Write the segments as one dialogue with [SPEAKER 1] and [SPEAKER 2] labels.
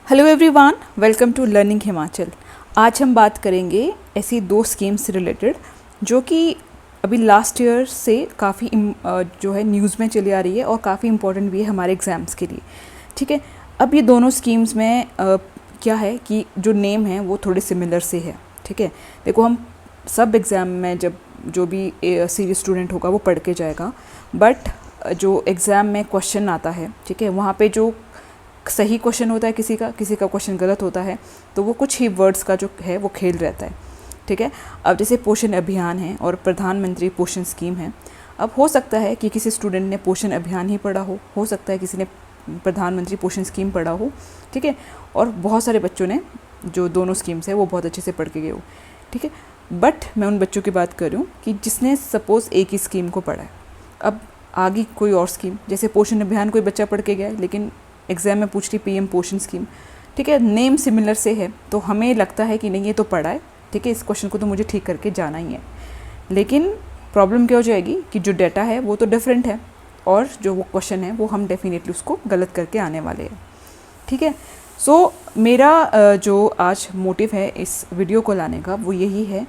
[SPEAKER 1] Hello everyone, welcome to learning Himachal. आज हम बात करेंगे ऐसी दो स्कीम्स से रिलेटेड जो कि अभी लास्ट ईयर से काफ़ी जो है न्यूज़ में चली आ रही है और काफ़ी इम्पोर्टेंट भी है हमारे एग्ज़ाम्स के लिए। ठीक है, अब ये दोनों स्कीम्स में क्या है कि जो नेम है वो थोड़े सिमिलर से है। ठीक है, देखो हम सब एग्ज़ाम में जब जो भी सीरियस स्टूडेंट होगा वो पढ़ के जाएगा, बट जो एग्ज़ाम में क्वेश्चन आता है, ठीक है, वहाँ पे जो सही क्वेश्चन होता है किसी का क्वेश्चन गलत होता है, तो वो कुछ ही वर्ड्स का जो है वो खेल रहता है। ठीक है, अब जैसे पोषण अभियान है और प्रधानमंत्री पोषण स्कीम है। अब हो सकता है कि किसी स्टूडेंट ने पोषण अभियान ही पढ़ा हो सकता है किसी ने प्रधानमंत्री पोषण स्कीम पढ़ा हो। ठीक है, और बहुत सारे बच्चों ने जो दोनों स्कीम्स है वो बहुत अच्छे से पढ़ के गए हो। ठीक है, बट मैं उन बच्चों की बात कर रही हूँ कि जिसने सपोज़ एक ही स्कीम को पढ़ा है, अब आगे कोई और स्कीम, जैसे पोषण अभियान कोई बच्चा पढ़ के गया है लेकिन एग्ज़ाम में पूछ रही पीएम पोषण स्कीम। ठीक है, नेम सिमिलर से है तो हमें लगता है कि नहीं ये तो पढ़ा है, ठीक है, इस क्वेश्चन को तो मुझे ठीक करके जाना ही है। लेकिन प्रॉब्लम क्या हो जाएगी कि जो डाटा है वो तो डिफरेंट है और जो वो क्वेश्चन है वो हम डेफिनेटली उसको गलत करके आने वाले हैं। ठीक है, सो मेरा जो आज मोटिव है इस वीडियो को लाने का वो यही है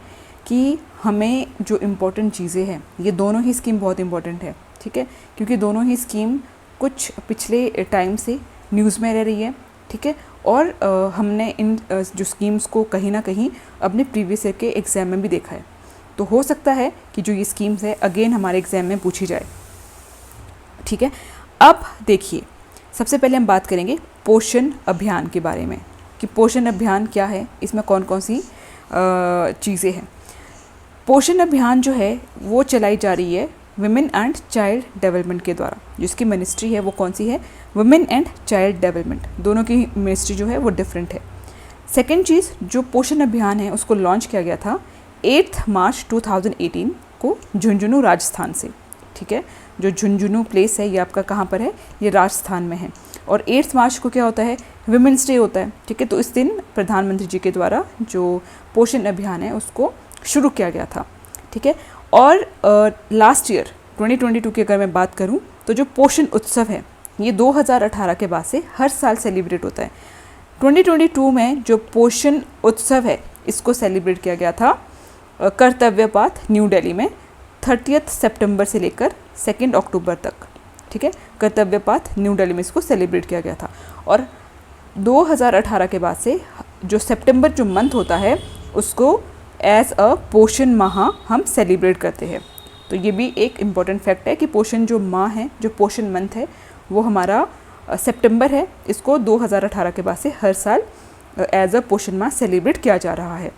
[SPEAKER 1] कि हमें जो इम्पोर्टेंट चीज़ें हैं, ये दोनों ही स्कीम बहुत इम्पोर्टेंट है। ठीक है, क्योंकि दोनों ही स्कीम कुछ पिछले टाइम से न्यूज़ में रह रही है। ठीक है, और हमने इन जो स्कीम्स को कहीं ना कहीं अपने प्रीवियस ईयर के एग्ज़ाम में भी देखा है, तो हो सकता है कि जो ये स्कीम्स है अगेन हमारे एग्ज़ाम में पूछी जाए। ठीक है, अब देखिए सबसे पहले हम बात करेंगे पोषण अभियान के बारे में कि पोषण अभियान क्या है, इसमें कौन कौन सी चीज़ें हैं। पोषण अभियान जो है वो चलाई जा रही है वुमेन एंड चाइल्ड डेवलपमेंट के द्वारा। जिसकी मिनिस्ट्री है वो कौन सी है? Women and child development. दोनों की मिनिस्ट्री जो है वो डिफरेंट है। सेकेंड चीज़, जो पोषण अभियान है उसको लॉन्च किया गया था 8 मार्च 2018 को झुंझुनू राजस्थान से। ठीक है, जो झुंझुनू प्लेस है ये आपका कहाँ पर है? ये राजस्थान में है। और 8 मार्च को क्या होता है? वुमेंस डे होता है। ठीक है, तो इस दिन प्रधानमंत्री जी के द्वारा जो पोषण अभियान है उसको शुरू किया गया था। ठीक है, और लास्ट ईयर 2022 की अगर मैं बात करूं तो जो पोषण उत्सव है ये 2018 के बाद से हर साल सेलिब्रेट होता है। 2022 में जो पोषण उत्सव है इसको सेलिब्रेट किया गया था कर्तव्य पाथ न्यू दिल्ली में 30 सितंबर से लेकर 2 अक्टूबर तक। ठीक है, कर्तव्य पाथ न्यू दिल्ली में इसको सेलिब्रेट किया गया था। और 2018 के बाद से जो सितंबर जो मंथ होता है उसको एज अ पोषण माह हम सेलिब्रेट करते हैं। तो ये भी एक इम्पॉर्टेंट फैक्ट है कि पोषण जो माह है, जो पोषण मंथ है वो हमारा सितंबर है। इसको 2018 के बाद से हर साल एज अ पोषण माह सेलिब्रेट किया जा रहा है।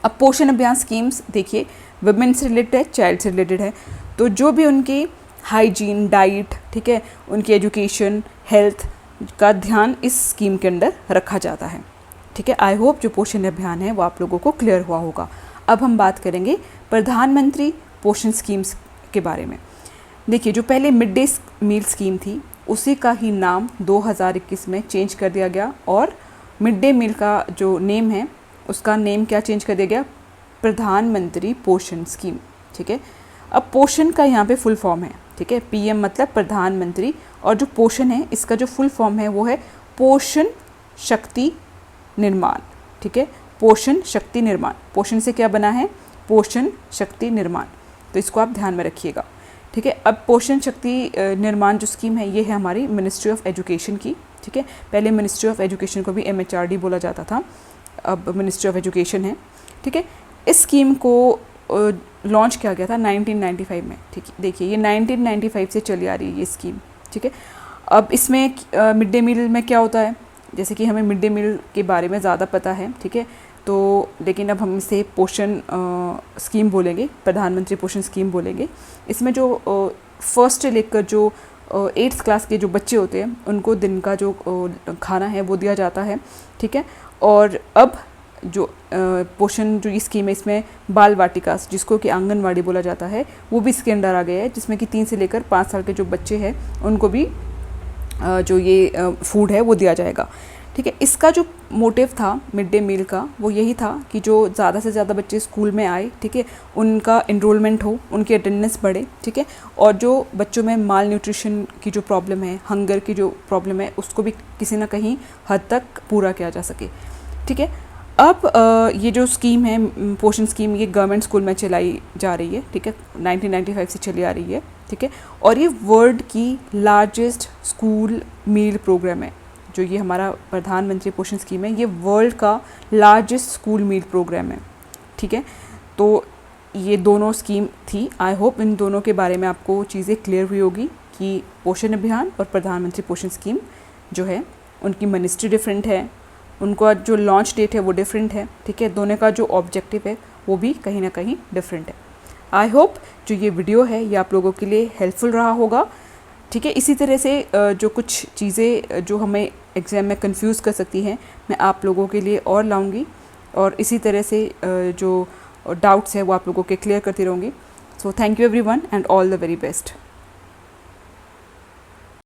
[SPEAKER 1] अब पोषण अभियान स्कीम्स देखिए वुमेन से रिलेटेड है, चाइल्ड से रिलेटेड है, तो जो भी उनकी हाइजीन, डाइट, ठीक है, उनकी एजुकेशन, हेल्थ का ध्यान इस स्कीम के अंदर रखा जाता है। ठीक है, आई होप जो पोषण अभियान है वो आप लोगों को क्लियर हुआ होगा। अब हम बात करेंगे प्रधानमंत्री पोषण स्कीम्स के बारे में। देखिए जो पहले मिड डे मील स्कीम थी उसी का ही नाम 2021 में चेंज कर दिया गया और मिड डे मील का जो नेम है उसका नेम क्या चेंज कर दिया गया? प्रधानमंत्री पोषण स्कीम। ठीक है, अब पोषण का यहाँ पे फुल फॉर्म है। ठीक है, पीएम मतलब प्रधानमंत्री, और जो पोषण है इसका जो फुल फॉर्म है वो है पोषण शक्ति निर्माण। ठीक है, पोषण शक्ति निर्माण। पोषण से क्या बना है? पोषण शक्ति निर्माण। तो इसको आप ध्यान में रखिएगा। ठीक है, अब पोषण शक्ति निर्माण जो स्कीम है ये है हमारी मिनिस्ट्री ऑफ एजुकेशन की। ठीक है, पहले मिनिस्ट्री ऑफ एजुकेशन को भी MHRD बोला जाता था, अब मिनिस्ट्री ऑफ एजुकेशन है। ठीक है, इस स्कीम को लॉन्च किया गया था 1995 में। ठीक है, देखिए ये 1995 से चली आ रही है ये स्कीम। ठीक है, अब इसमें मिड डे मील में क्या होता है, जैसे कि हमें मिड डे मील के बारे में ज़्यादा पता है। ठीक है, तो लेकिन अब हम इसे पोषण स्कीम बोलेंगे, प्रधानमंत्री पोषण स्कीम बोलेंगे। इसमें जो फर्स्ट से लेकर जो 8th क्लास के जो बच्चे होते हैं उनको दिन का जो खाना है वो दिया जाता है। ठीक है, और अब जो पोषण जो ये स्कीम है इसमें बाल वाटिका जिसको कि आंगनवाड़ी बोला जाता है वो भी इसके अंदर आ गया है, जिसमें कि 3 से लेकर 5 साल के जो बच्चे हैं उनको भी जो ये फूड है वो दिया जाएगा। ठीक ठीक है। इसका जो मोटिव था मिड डे मील का वो यही था कि जो ज़्यादा से ज़्यादा बच्चे स्कूल में आए, ठीक है, उनका इनरोलमेंट हो, उनकी अटेंडेंस बढ़े, ठीक है, और जो बच्चों में माल न्यूट्रिशन की जो प्रॉब्लम है, हंगर की जो प्रॉब्लम है, उसको भी किसी ना कहीं हद तक पूरा किया जा सके, ठीक है। अब ये जो स्कीम है पोषण स्कीम, ये गवर्नमेंट स्कूल में चलाई जा रही है, ठीक है, 1995 से चली आ रही है, ठीक है, और ये वर्ल्ड की लार्जेस्ट स्कूल मील प्रोग्राम है। जो ये हमारा प्रधानमंत्री पोषण स्कीम है, ये वर्ल्ड का लार्जेस्ट स्कूल मील प्रोग्राम है, ठीक है। तो ये दोनों स्कीम थी। आई होप इन दोनों के बारे में आपको चीज़ें क्लियर हुई होगी कि पोषण अभियान और प्रधानमंत्री पोषण स्कीम जो है उनकी मिनिस्ट्री डिफरेंट है, उनका जो लॉन्च डेट है वो डिफरेंट है, ठीक है, दोनों का जो ऑब्जेक्टिव है वो भी कहीं ना कहीं डिफरेंट है। आई होप जो ये वीडियो है ये आप लोगों के लिए हेल्पफुल रहा होगा, ठीक है। इसी तरह से जो कुछ चीज़ें जो हमें एग्ज़ाम में कंफ्यूज कर सकती हैं, मैं आप लोगों के लिए और लाऊंगी, और इसी तरह से जो डाउट्स हैं वो आप लोगों के क्लियर करती रहूँगी। So thank you everyone and all the very best.